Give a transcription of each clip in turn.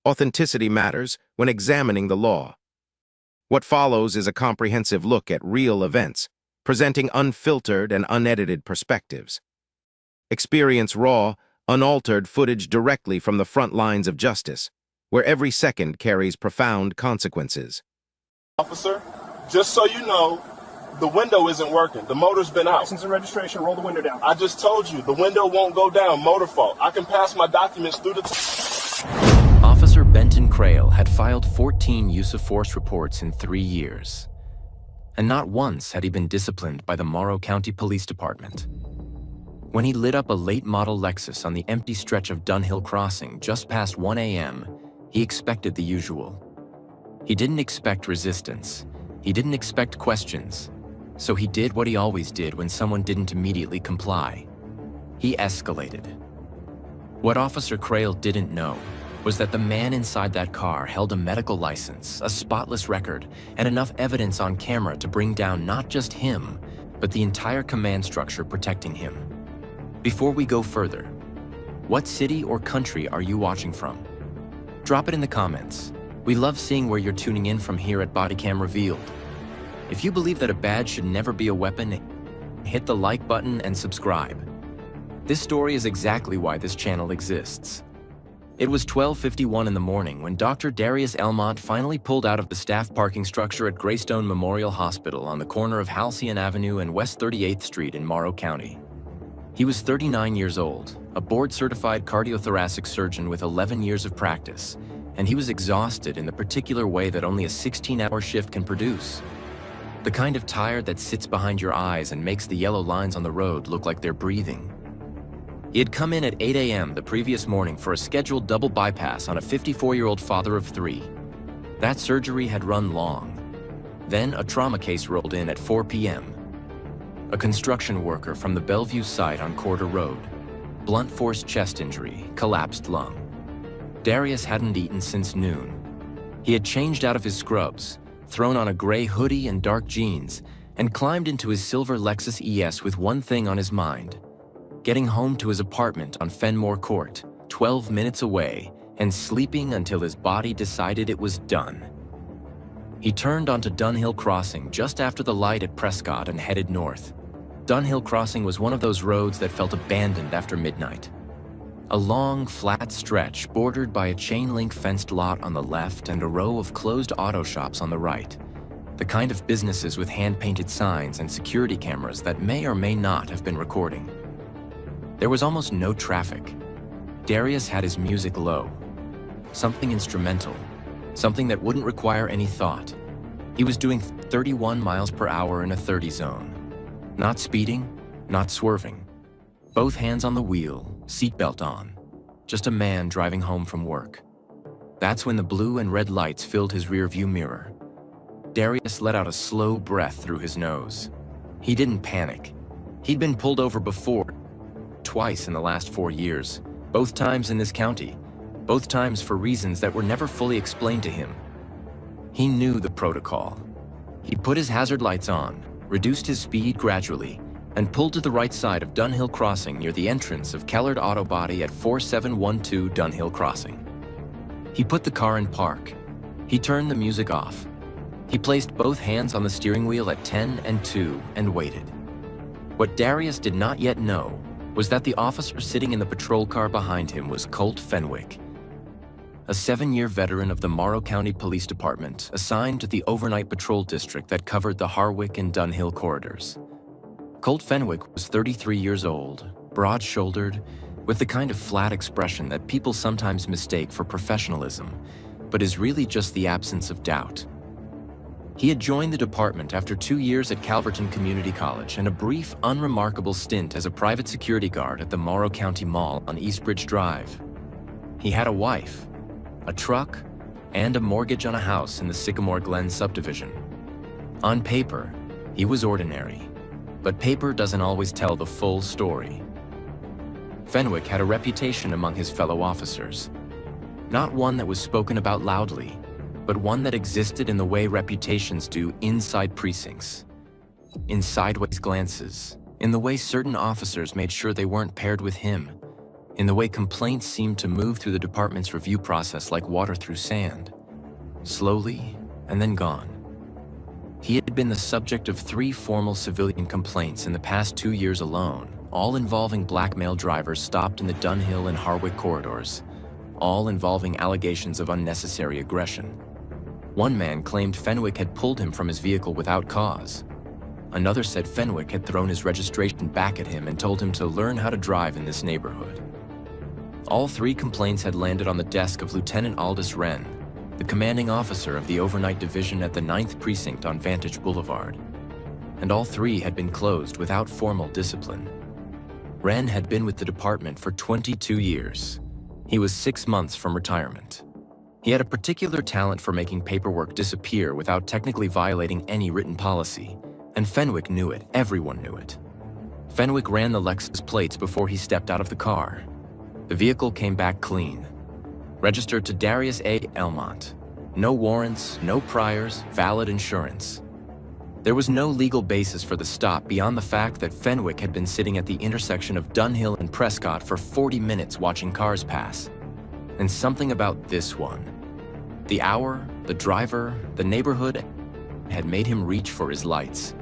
Authenticity matters when examining the law. What follows is a comprehensive look at real events, presenting unfiltered and unedited perspectives. Experience raw, unaltered footage directly from the front lines of justice, where every second carries profound consequences. Officer, just so you know, the window isn't working. The motor's been out. License and registration, roll the window down. I just told you, the window won't go down. Motor fault. I can pass my documents through the... Officer Benton Crail had filed 14 use of force reports in 3 years. And not once had he been disciplined by the Morrow County Police Department. When he lit up a late-model Lexus on the empty stretch of Dunhill Crossing just past 1 a.m., he expected the usual. He didn't expect resistance. He didn't expect questions. So he did what he always did when someone didn't immediately comply. He escalated. What Officer Crail didn't know was that the man inside that car held a medical license, a spotless record, and enough evidence on camera to bring down not just him, but the entire command structure protecting him. Before we go further, what city or country are you watching from? Drop it in the comments. We love seeing where you're tuning in from here at Bodycam Revealed. If you believe that a badge should never be a weapon, hit the like button and subscribe. This story is exactly why this channel exists. It was 12:51 in the morning when Dr. Darius Elmont finally pulled out of the staff parking structure at Greystone Memorial Hospital on the corner of Halcyon Avenue and West 38th Street in Morrow County. He was 39 years old, a board-certified cardiothoracic surgeon with 11 years of practice, and he was exhausted in the particular way that only a 16-hour shift can produce. The kind of tired that sits behind your eyes and makes the yellow lines on the road look like they're breathing. He had come in at 8 a.m. the previous morning for a scheduled double bypass on a 54-year-old father of 3. That surgery had run long. Then a trauma case rolled in at 4 p.m. A construction worker from the Bellevue site on Corder Road. Blunt force chest injury, collapsed lung. Darius hadn't eaten since noon. He had changed out of his scrubs, thrown on a gray hoodie and dark jeans, and climbed into his silver Lexus ES with one thing on his mind: getting home to his apartment on Fenmore Court, 12 minutes away, and sleeping until his body decided it was done. He turned onto Dunhill Crossing just after the light at Prescott and headed north. Dunhill Crossing was one of those roads that felt abandoned after midnight. A long, flat stretch bordered by a chain-link fenced lot on the left and a row of closed auto shops on the right. The kind of businesses with hand-painted signs and security cameras that may or may not have been recording. There was almost no traffic. Darius had his music low. Something instrumental. Something that wouldn't require any thought. He was doing 31 miles per hour in a 30 zone. Not speeding, not swerving. Both hands on the wheel, seatbelt on. Just a man driving home from work. That's when the blue and red lights filled his rearview mirror. Darius let out a slow breath through his nose. He didn't panic. He'd been pulled over before, twice in the last 4 years, both times in this county, both times for reasons that were never fully explained to him. He knew the protocol. He put his hazard lights on, reduced his speed gradually, and pulled to the right side of Dunhill Crossing near the entrance of Kellard Auto Body at 4712 Dunhill Crossing. He put the car in park. He turned the music off. He placed both hands on the steering wheel at 10 and 2 and waited. What Darius did not yet know was that the officer sitting in the patrol car behind him was Colt Fenwick, a 7-year veteran of the Morrow County Police Department assigned to the overnight patrol district that covered the Harwick and Dunhill corridors. Colt Fenwick was 33 years old, broad-shouldered, with the kind of flat expression that people sometimes mistake for professionalism, but is really just the absence of doubt. He had joined the department after 2 years at Calverton Community College and a brief, unremarkable stint as a private security guard at the Morrow County Mall on Eastbridge Drive. He had a wife, a truck, and a mortgage on a house in the Sycamore Glen subdivision. On paper, he was ordinary, but paper doesn't always tell the full story. Fenwick had a reputation among his fellow officers, not one that was spoken about loudly, but one that existed in the way reputations do inside precincts, in sideways glances, in the way certain officers made sure they weren't paired with him, in the way complaints seemed to move through the department's review process like water through sand, slowly and then gone. He had been the subject of 3 formal civilian complaints in the past 2 years alone, all involving black male drivers stopped in the Dunhill and Harwick corridors, all involving allegations of unnecessary aggression. One man claimed Fenwick had pulled him from his vehicle without cause. Another said Fenwick had thrown his registration back at him and told him to learn how to drive in this neighborhood. All 3 complaints had landed on the desk of Lieutenant Aldous Wren, the commanding officer of the overnight division at the 9th Precinct on Vantage Boulevard. And all 3 had been closed without formal discipline. Wren had been with the department for 22 years. He was 6 months from retirement. He had a particular talent for making paperwork disappear without technically violating any written policy, and Fenwick knew it. Everyone knew it. Fenwick ran the Lexus plates before he stepped out of the car. The vehicle came back clean. Registered to Darius A. Elmont. No warrants, no priors, valid insurance. There was no legal basis for the stop beyond the fact that Fenwick had been sitting at the intersection of Dunhill and Prescott for 40 minutes watching cars pass. And something about this one. The hour, the driver, the neighborhood had made him reach for his lights.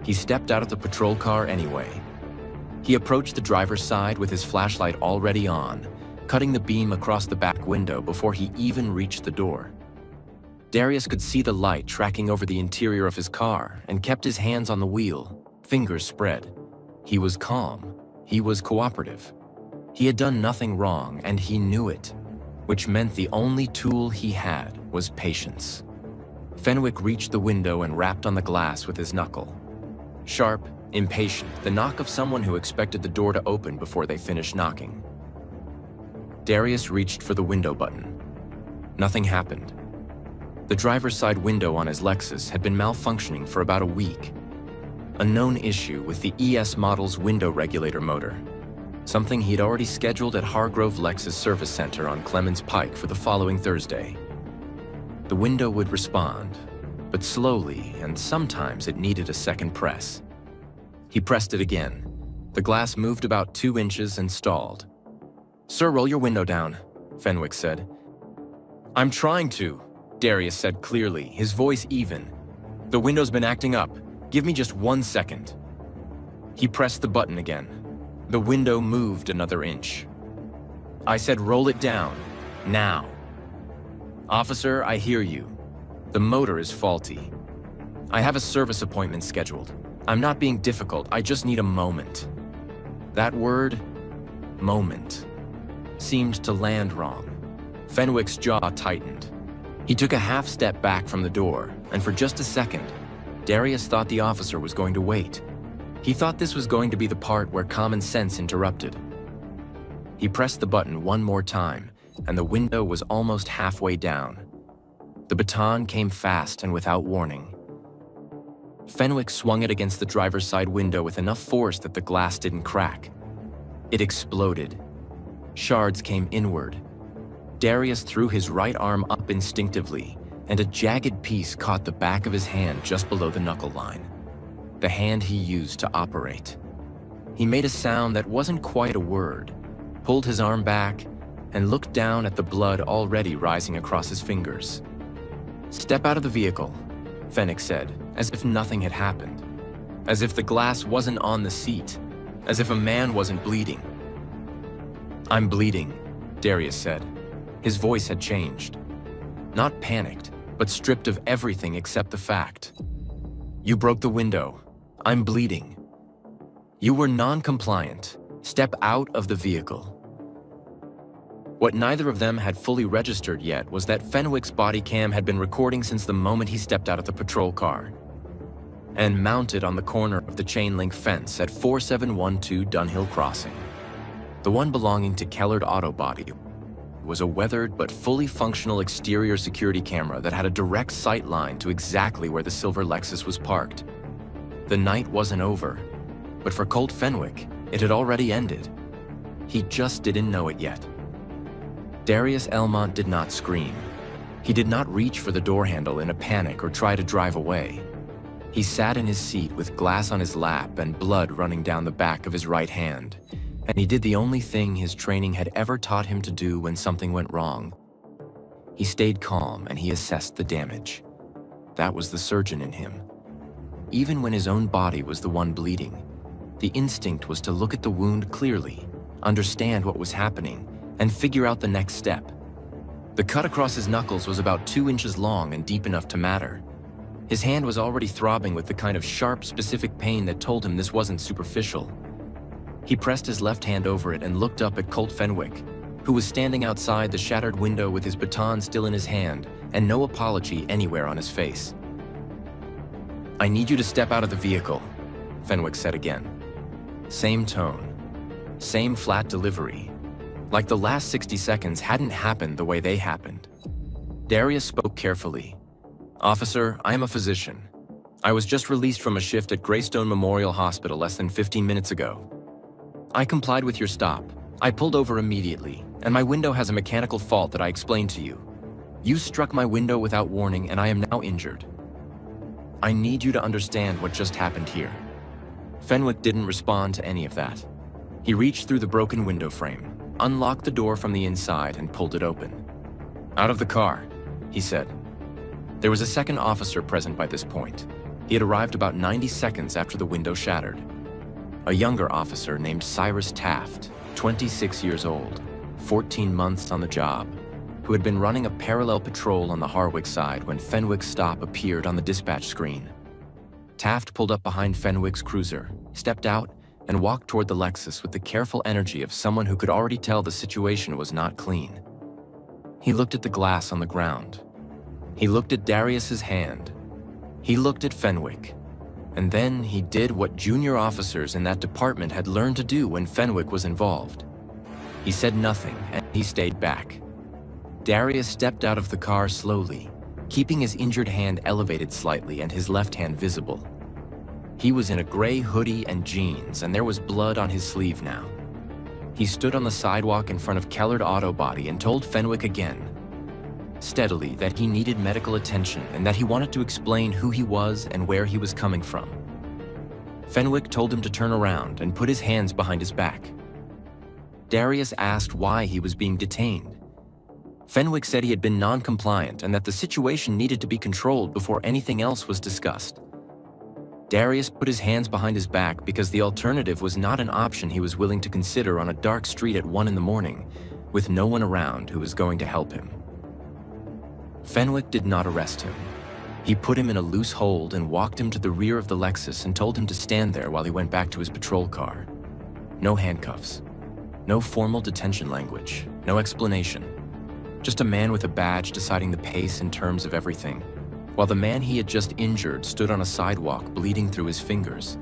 He stepped out of the patrol car anyway. He approached the driver's side with his flashlight already on, cutting the beam across the back window before he even reached the door. Darius could see the light tracking over the interior of his car and kept his hands on the wheel, fingers spread. He was calm. He was cooperative. He had done nothing wrong, and he knew it, which meant the only tool he had was patience. Fenwick reached the window and rapped on the glass with his knuckle. Sharp, impatient, the knock of someone who expected the door to open before they finished knocking. Darius reached for the window button. Nothing happened. The driver's side window on his Lexus had been malfunctioning for about a week. A known issue with the ES model's window regulator motor. Something he'd already scheduled at Hargrove Lexus Service Center on Clemens Pike for the following Thursday. The window would respond, but slowly, and sometimes it needed a second press. He pressed it again. The glass moved about 2 inches and stalled. "Sir, roll your window down," Fenwick said. "I'm trying to," Darius said clearly, his voice even. "The window's been acting up. Give me just 1 second." He pressed the button again. The window moved another inch. "I said roll it down, now." "Officer, I hear you. The motor is faulty. I have a service appointment scheduled. I'm not being difficult, I just need a moment." That word, moment, seemed to land wrong. Fenwick's jaw tightened. He took a half step back from the door, and for just a second, Darius thought the officer was going to wait. He thought this was going to be the part where common sense interrupted. He pressed the button one more time, and the window was almost halfway down. The baton came fast and without warning. Fenwick swung it against the driver's side window with enough force that the glass didn't crack. It exploded. Shards came inward. Darius threw his right arm up instinctively, and a jagged piece caught the back of his hand just below the knuckle line, the hand he used to operate. He made a sound that wasn't quite a word, pulled his arm back, and looked down at the blood already rising across his fingers. "Step out of the vehicle," Fenwick said, as if nothing had happened, as if the glass wasn't on the seat, as if a man wasn't bleeding. "I'm bleeding," Darius said. His voice had changed. Not panicked, but stripped of everything except the fact. "You broke the window. I'm bleeding. You were non-compliant. Step out of the vehicle." What neither of them had fully registered yet was that Fenwick's body cam had been recording since the moment he stepped out of the patrol car, and mounted on the corner of the chain-link fence at 4712 Dunhill Crossing. The one belonging to Kellard Auto Body was a weathered but fully functional exterior security camera that had a direct sight line to exactly where the silver Lexus was parked. The night wasn't over, but for Colt Fenwick, it had already ended. He just didn't know it yet. Darius Elmont did not scream. He did not reach for the door handle in a panic or try to drive away. He sat in his seat with glass on his lap and blood running down the back of his right hand, and he did the only thing his training had ever taught him to do when something went wrong. He stayed calm and he assessed the damage. That was the surgeon in him. Even when his own body was the one bleeding, the instinct was to look at the wound clearly, understand what was happening, and figure out the next step. The cut across his knuckles was about 2 inches long and deep enough to matter. His hand was already throbbing with the kind of sharp, specific pain that told him this wasn't superficial. He pressed his left hand over it and looked up at Colt Fenwick, who was standing outside the shattered window with his baton still in his hand and no apology anywhere on his face. "I need you to step out of the vehicle," Fenwick said again. Same tone, same flat delivery, like the last 60 seconds hadn't happened the way they happened. Darius spoke carefully. "Officer, I am a physician. I was just released from a shift at Greystone Memorial Hospital less than 15 minutes ago. I complied with your stop. I pulled over immediately, and my window has a mechanical fault that I explained to you. You struck my window without warning, and I am now injured. I need you to understand what just happened here." Fenwick didn't respond to any of that. He reached through the broken window frame, unlocked the door from the inside, and pulled it open. "Out of the car," he said. There was a second officer present by this point. He had arrived about 90 seconds after the window shattered. A younger officer named Cyrus Taft, 26 years old, 14 months on the job, who had been running a parallel patrol on the Harwick side when Fenwick's stop appeared on the dispatch screen. Taft pulled up behind Fenwick's cruiser, stepped out, and walked toward the Lexus with the careful energy of someone who could already tell the situation was not clean. He looked at the glass on the ground. He looked at Darius's hand. He looked at Fenwick. And then he did what junior officers in that department had learned to do when Fenwick was involved. He said nothing, and he stayed back. Darius stepped out of the car slowly, keeping his injured hand elevated slightly and his left hand visible. He was in a gray hoodie and jeans, and there was blood on his sleeve now. He stood on the sidewalk in front of Kellard Auto Body and told Fenwick again, steadily, that he needed medical attention and that he wanted to explain who he was and where he was coming from. Fenwick told him to turn around and put his hands behind his back. Darius asked why he was being detained. Fenwick said he had been non-compliant and that the situation needed to be controlled before anything else was discussed. Darius put his hands behind his back because the alternative was not an option he was willing to consider on a dark street at 1 in the morning, with no one around who was going to help him. Fenwick did not arrest him. He put him in a loose hold and walked him to the rear of the Lexus and told him to stand there while he went back to his patrol car. No handcuffs. No formal detention language. No explanation. Just a man with a badge deciding the pace and terms of everything, while the man he had just injured stood on a sidewalk bleeding through his fingers.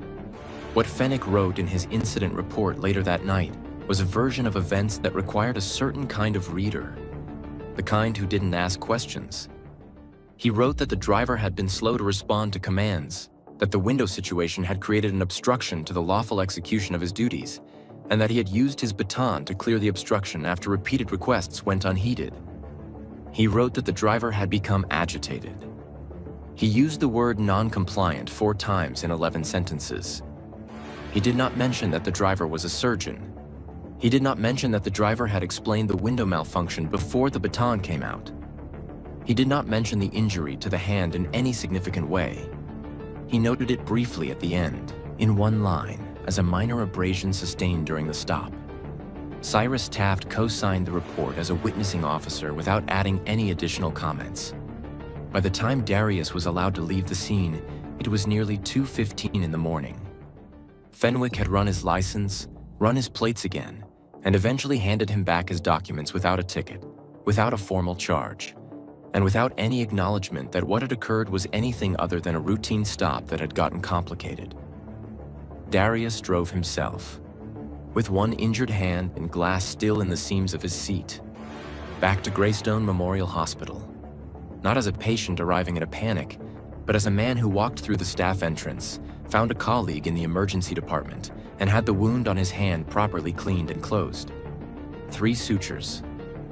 What Fenwick wrote in his incident report later that night was a version of events that required a certain kind of reader, the kind who didn't ask questions. He wrote that the driver had been slow to respond to commands, that the window situation had created an obstruction to the lawful execution of his duties, and that he had used his baton to clear the obstruction after repeated requests went unheeded. He wrote that the driver had become agitated. He used the word non-compliant 4 times in 11 sentences. He did not mention that the driver was a surgeon. He did not mention that the driver had explained the window malfunction before the baton came out. He did not mention the injury to the hand in any significant way. He noted it briefly at the end, in 1 line, as a minor abrasion sustained during the stop. Cyrus Taft co-signed the report as a witnessing officer without adding any additional comments. By the time Darius was allowed to leave the scene, it was nearly 2:15 in the morning. Fenwick had run his license, run his plates again, and eventually handed him back his documents without a ticket, without a formal charge, and without any acknowledgement that what had occurred was anything other than a routine stop that had gotten complicated. Darius drove himself, with one injured hand and glass still in the seams of his seat, back to Greystone Memorial Hospital, not as a patient arriving in a panic, but as a man who walked through the staff entrance, found a colleague in the emergency department, and had the wound on his hand properly cleaned and closed. 3 sutures.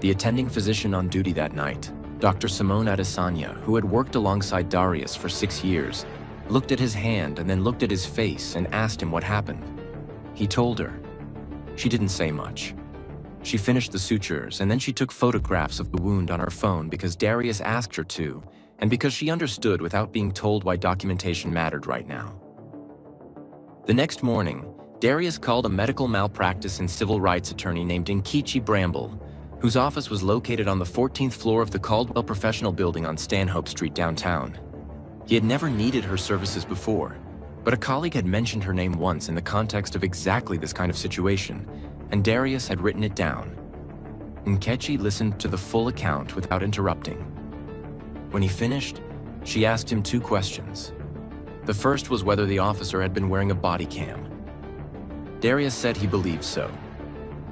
The attending physician on duty that night, Dr. Simone Adesanya, who had worked alongside Darius for 6 years, looked at his hand and then looked at his face and asked him what happened. He told her, She didn't say much. She finished the sutures, and then she took photographs of the wound on her phone because Darius asked her to, and because she understood without being told why documentation mattered right now. The next morning, Darius called a medical malpractice and civil rights attorney named Nkechi Bramble, whose office was located on the 14th floor of the Caldwell Professional Building on Stanhope Street downtown. He had never needed her services before, but a colleague had mentioned her name once in the context of exactly this kind of situation, and Darius had written it down. Nkechi listened to the full account without interrupting. When he finished, she asked him 2 questions. The first was whether the officer had been wearing a body cam. Darius said he believed so.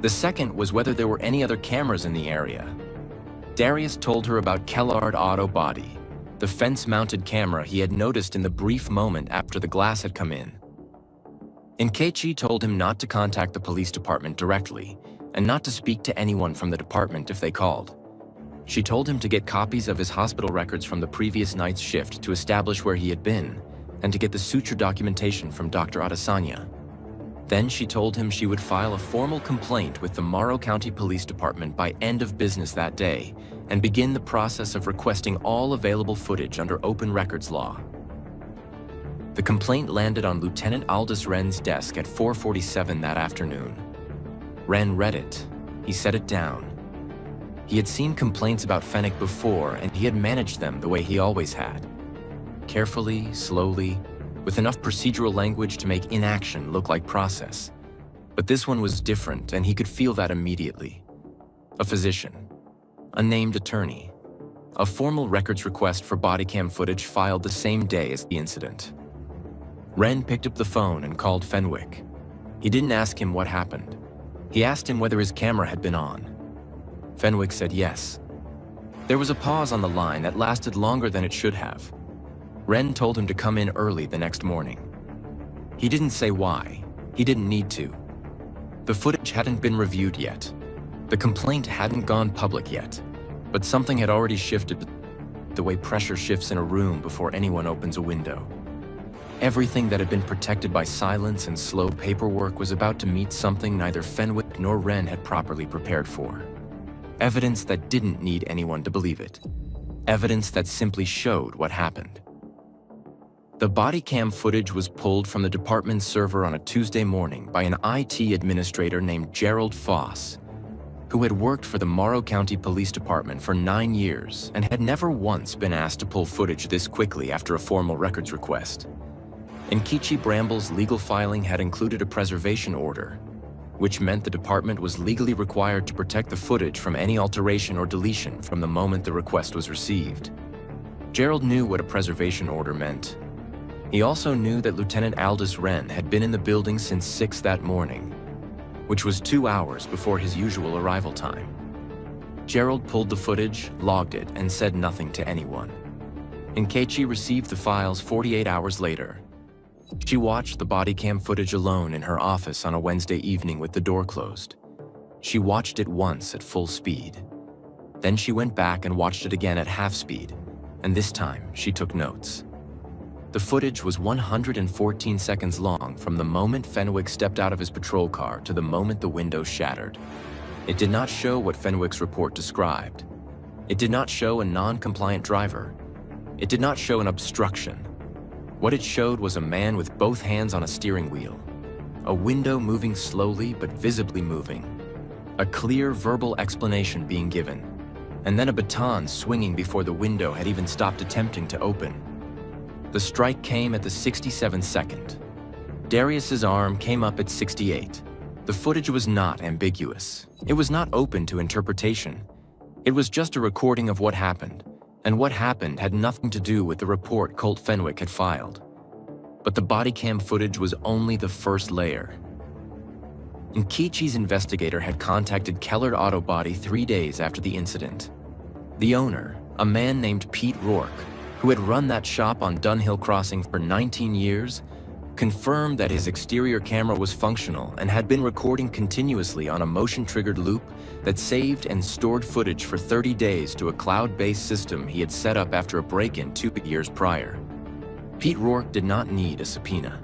The second was whether there were any other cameras in the area. Darius told her about Kellard Auto Body, the fence-mounted camera he had noticed in the brief moment after the glass had come in. Nkechi told him not to contact the police department directly and not to speak to anyone from the department if they called. She told him to get copies of his hospital records from the previous night's shift to establish where he had been and to get the suture documentation from Dr. Adesanya. Then she told him she would file a formal complaint with the Morrow County Police Department by end of business that day and begin the process of requesting all available footage under open records law. The complaint landed on Lieutenant Aldous Wren's desk at 4:47 that afternoon. Wren read it. He set it down. He had seen complaints about Fenwick before, and he had managed them the way he always had. Carefully, slowly, with enough procedural language to make inaction look like process. But this one was different, and he could feel that immediately. A physician. A named attorney. A formal records request for bodycam footage filed the same day as the incident. Wren picked up the phone and called Fenwick. He didn't ask him what happened. He asked him whether his camera had been on. Fenwick said yes. There was a pause on the line that lasted longer than it should have. Wren told him to come in early the next morning. He didn't say why. He didn't need to. The footage hadn't been reviewed yet. The complaint hadn't gone public yet. But something had already shifted the way pressure shifts in a room before anyone opens a window. Everything that had been protected by silence and slow paperwork was about to meet something neither Fenwick nor Wren had properly prepared for. Evidence that didn't need anyone to believe it. Evidence that simply showed what happened. The body cam footage was pulled from the department's server on a Tuesday morning by an IT administrator named Gerald Foss, who had worked for the Morrow County Police Department for 9 years and had never once been asked to pull footage this quickly after a formal records request. Nkechi Bramble's legal filing had included a preservation order, which meant the department was legally required to protect the footage from any alteration or deletion from the moment the request was received. Gerald knew what a preservation order meant. He also knew that Lieutenant Aldous Wren had been in the building since 6 that morning, which was 2 hours before his usual arrival time. Gerald pulled the footage, logged it, and said nothing to anyone. Nkechi received the files 48 hours later. She watched the body cam footage alone in her office on a Wednesday evening with the door closed. She watched it once at full speed. Then she went back and watched it again at half speed, and this time she took notes. The footage was 114 seconds long from the moment Fenwick stepped out of his patrol car to the moment the window shattered. It did not show what Fenwick's report described. It did not show a non-compliant driver. It did not show an obstruction. What it showed was a man with both hands on a steering wheel, a window moving slowly but visibly moving, a clear verbal explanation being given, and then a baton swinging before the window had even stopped attempting to open. The strike came at the 67th second. Darius's arm came up at 68. The footage was not ambiguous. It was not open to interpretation. It was just a recording of what happened, and what happened had nothing to do with the report Colt Fenwick had filed. But the body cam footage was only the first layer. Nkechi's investigator had contacted Kellard Auto Body 3 days after the incident. The owner, a man named Pete Rourke, who had run that shop on Dunhill Crossing for 19 years, confirmed that his exterior camera was functional and had been recording continuously on a motion-triggered loop that saved and stored footage for 30 days to a cloud-based system he had set up after a break-in 2 years prior. Pete Rourke did not need a subpoena.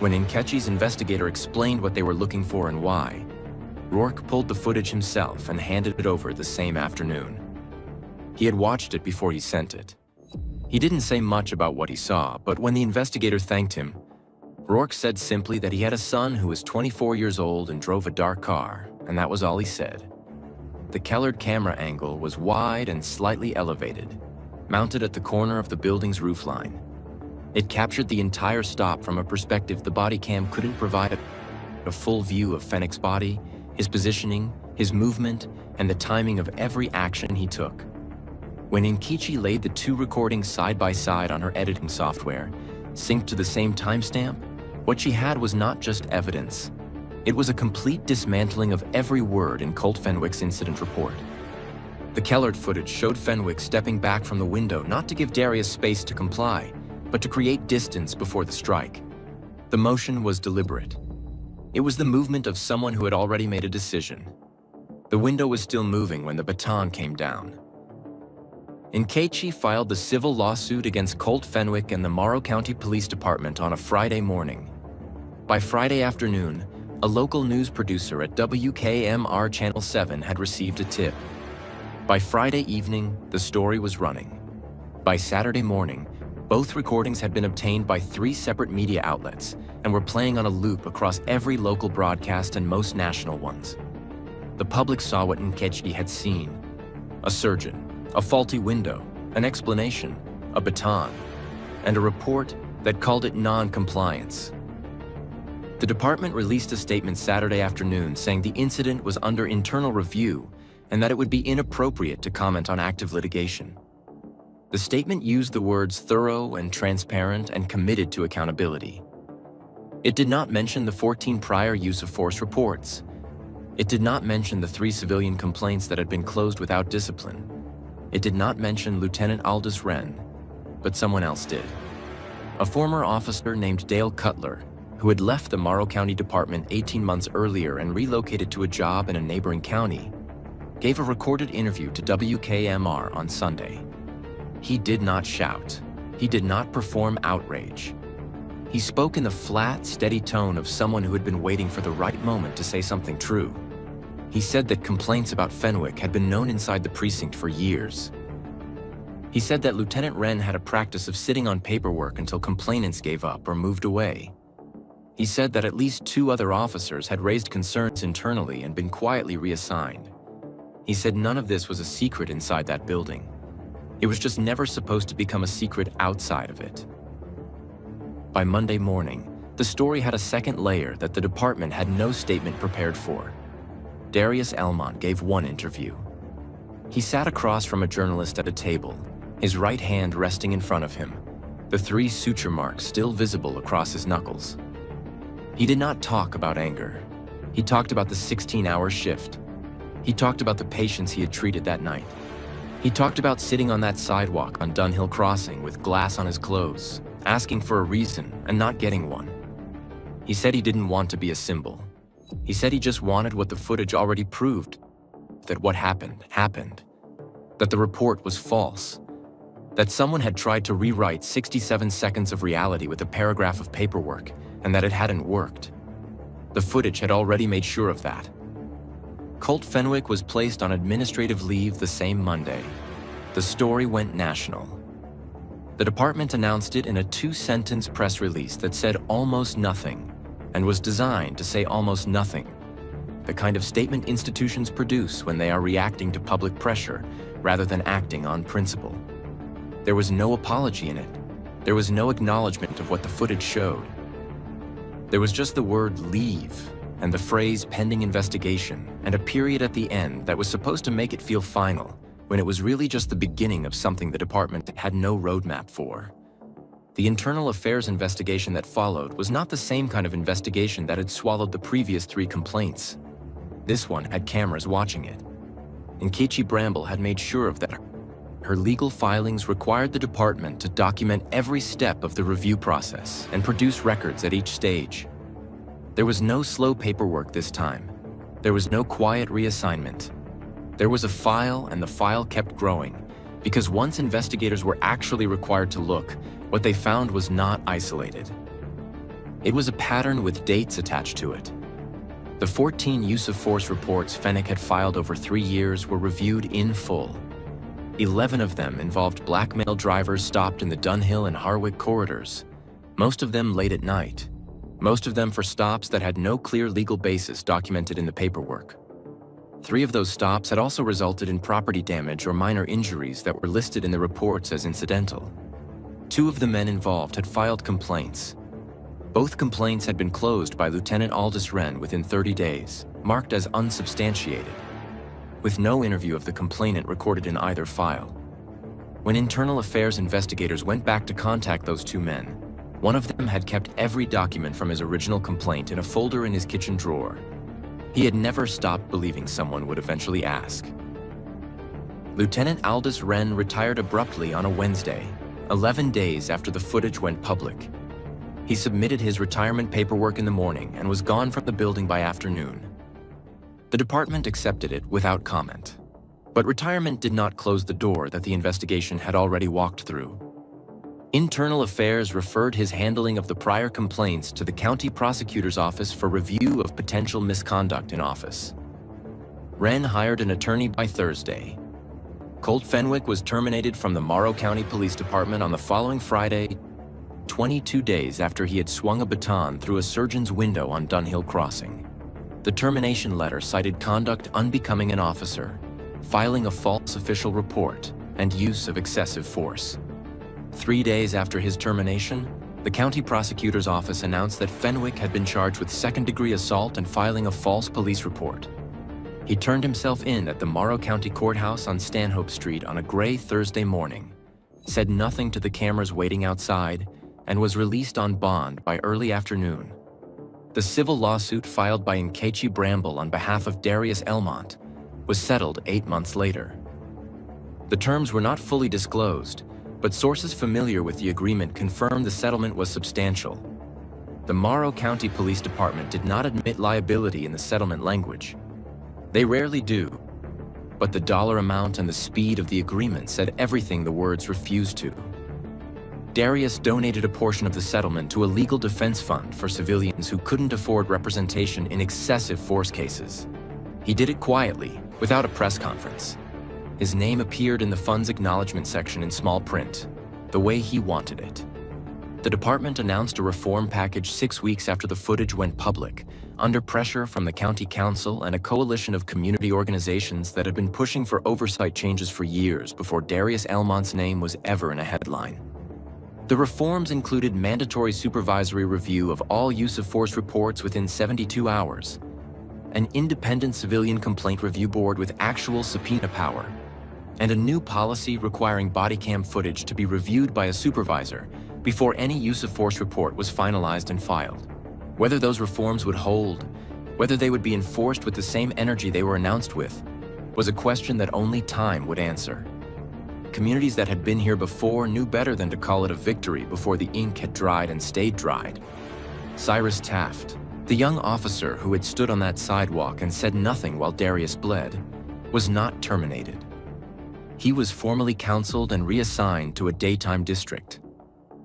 When Nkechi's investigator explained what they were looking for and why, Rourke pulled the footage himself and handed it over the same afternoon. He had watched it before he sent it. He didn't say much about what he saw, but when the investigator thanked him, Rourke said simply that he had a son who was 24 years old and drove a dark car, and that was all he said. The Kellard camera angle was wide and slightly elevated, mounted at the corner of the building's roofline. It captured the entire stop from a perspective the Bodycam couldn't provide a full view of Fenwick's body, his positioning, his movement, and the timing of every action he took. When Nkechi laid the two recordings side by side on her editing software, synced to the same timestamp, what she had was not just evidence. It was a complete dismantling of every word in Colt Fenwick's incident report. The Kellard footage showed Fenwick stepping back from the window not to give Darius space to comply, but to create distance before the strike. The motion was deliberate. It was the movement of someone who had already made a decision. The window was still moving when the baton came down. Nkechi filed the civil lawsuit against Colt Fenwick and the Morrow County Police Department on a Friday morning. By Friday afternoon, a local news producer at WKMR Channel 7 had received a tip. By Friday evening, the story was running. By Saturday morning, both recordings had been obtained by 3 separate media outlets and were playing on a loop across every local broadcast and most national ones. The public saw what Nkechi had seen: a surgeon, a faulty window, an explanation, a baton, and a report that called it non-compliance. The department released a statement Saturday afternoon saying the incident was under internal review and that it would be inappropriate to comment on active litigation. The statement used the words thorough and transparent and committed to accountability. It did not mention the 14 prior use of force reports. It did not mention the 3 civilian complaints that had been closed without discipline. It did not mention Lieutenant Aldous Wren, but someone else did. A former officer named Dale Cutler, who had left the Morrow County Department 18 months earlier and relocated to a job in a neighboring county, gave a recorded interview to WKMR on Sunday. He did not shout. He did not perform outrage. He spoke in the flat, steady tone of someone who had been waiting for the right moment to say something true. He said that complaints about Fenwick had been known inside the precinct for years. He said that Lieutenant Wren had a practice of sitting on paperwork until complainants gave up or moved away. He said that at least 2 other officers had raised concerns internally and been quietly reassigned. He said none of this was a secret inside that building. It was just never supposed to become a secret outside of it. By Monday morning, the story had a second layer that the department had no statement prepared for. Darius Elmont gave one interview. He sat across from a journalist at a table, his right hand resting in front of him, the 3 suture marks still visible across his knuckles. He did not talk about anger. He talked about the 16-hour shift. He talked about the patients he had treated that night. He talked about sitting on that sidewalk on Dunhill Crossing with glass on his clothes, asking for a reason and not getting one. He said he didn't want to be a symbol. He said he just wanted what the footage already proved, that what happened, happened, that the report was false, that someone had tried to rewrite 67 seconds of reality with a paragraph of paperwork, and that it hadn't worked. The footage had already made sure of that. Colt Fenwick was placed on administrative leave the same Monday. The story went national. The department announced it in a 2-sentence press release that said almost nothing, and was designed to say almost nothing, the kind of statement institutions produce when they are reacting to public pressure rather than acting on principle. There was no apology in it. There was no acknowledgement of what the footage showed. There was just the word leave and the phrase pending investigation and a period at the end that was supposed to make it feel final, when it was really just the beginning of something the department had no roadmap for. The internal affairs investigation that followed was not the same kind of investigation that had swallowed the previous 3 complaints. This one had cameras watching it. Nkechi Bramble had made sure of that. Her legal filings required the department to document every step of the review process and produce records at each stage. There was no slow paperwork this time. There was no quiet reassignment. There was a file, and the file kept growing, because once investigators were actually required to look, what they found was not isolated. It was a pattern with dates attached to it. The 14 use-of-force reports Fenwick had filed over 3 years were reviewed in full. 11 of them involved blackmail drivers stopped in the Dunhill and Harwich corridors, most of them late at night, most of them for stops that had no clear legal basis documented in the paperwork. 3 of those stops had also resulted in property damage or minor injuries that were listed in the reports as incidental. 2 of the men involved had filed complaints. Both complaints had been closed by Lieutenant Aldous Wren within 30 days, marked as unsubstantiated, with no interview of the complainant recorded in either file. When Internal Affairs investigators went back to contact those 2 men, one of them had kept every document from his original complaint in a folder in his kitchen drawer. He had never stopped believing someone would eventually ask. Lieutenant Aldous Wren retired abruptly on a Wednesday, 11 days after the footage went public. He submitted his retirement paperwork in the morning and was gone from the building by afternoon. The department accepted it without comment. But retirement did not close the door that the investigation had already walked through. Internal Affairs referred his handling of the prior complaints to the county prosecutor's office for review of potential misconduct in office. Wren hired an attorney by Thursday. Colt Fenwick was terminated from the Morrow County Police Department on the following Friday, 22 days after he had swung a baton through a surgeon's window on Dunhill Crossing. The termination letter cited conduct unbecoming an officer, filing a false official report, and use of excessive force. 3 days after his termination, the county prosecutor's office announced that Fenwick had been charged with second-degree assault and filing a false police report. He turned himself in at the Morrow County Courthouse on Stanhope Street on a gray Thursday morning, said nothing to the cameras waiting outside, and was released on bond by early afternoon. The civil lawsuit filed by Nkechi Bramble on behalf of Darius Elmont was settled 8 months later. The terms were not fully disclosed, but sources familiar with the agreement confirmed the settlement was substantial. The Morrow County Police Department did not admit liability in the settlement language. They rarely do, but the dollar amount and the speed of the agreement said everything the words refused to. Darius donated a portion of the settlement to a legal defense fund for civilians who couldn't afford representation in excessive force cases. He did it quietly, without a press conference. His name appeared in the fund's acknowledgement section in small print, the way he wanted it. The department announced a reform package 6 weeks after the footage went public, under pressure from the county council and a coalition of community organizations that had been pushing for oversight changes for years before Darius Elmont's name was ever in a headline. The reforms included mandatory supervisory review of all use-of-force reports within 72 hours, an independent civilian complaint review board with actual subpoena power, and a new policy requiring bodycam footage to be reviewed by a supervisor before any use-of-force report was finalized and filed. Whether those reforms would hold, whether they would be enforced with the same energy they were announced with, was a question that only time would answer. Communities that had been here before knew better than to call it a victory before the ink had dried and stayed dried. Cyrus Taft, the young officer who had stood on that sidewalk and said nothing while Darius bled, was not terminated. He was formally counseled and reassigned to a daytime district.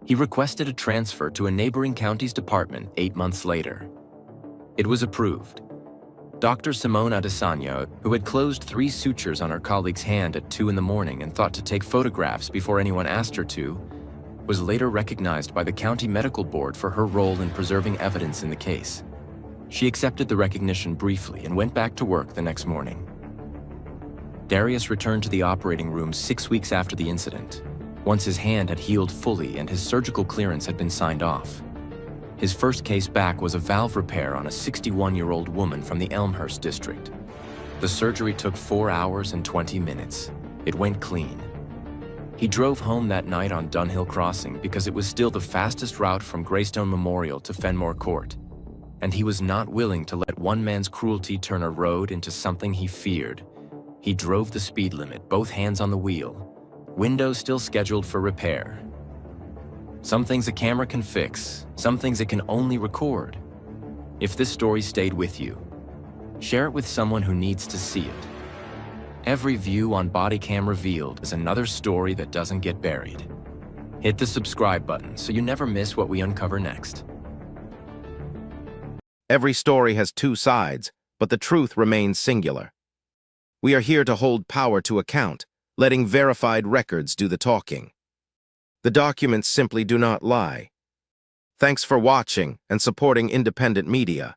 He requested a transfer to a neighboring county's department 8 months later. It was approved. Dr. Simone Adesanya, who had closed 3 sutures on her colleague's hand at 2 in the morning and thought to take photographs before anyone asked her to, was later recognized by the county medical board for her role in preserving evidence in the case. She accepted the recognition briefly and went back to work the next morning. Darius returned to the operating room 6 weeks after the incident, once his hand had healed fully and his surgical clearance had been signed off. His first case back was a valve repair on a 61-year-old woman from the Elmhurst district. The surgery took 4 hours and 20 minutes. It went clean. He drove home that night on Dunhill Crossing because it was still the fastest route from Greystone Memorial to Fenmore Court, and he was not willing to let one man's cruelty turn a road into something he feared. He drove the speed limit, both hands on the wheel, window still scheduled for repair. Some things a camera can fix, some things it can only record. If this story stayed with you, share it with someone who needs to see it. Every view on Bodycam Revealed is another story that doesn't get buried. Hit the subscribe button so you never miss what we uncover next. Every story has two sides, but the truth remains singular. We are here to hold power to account, letting verified records do the talking. The documents simply do not lie. Thanks for watching and supporting independent media.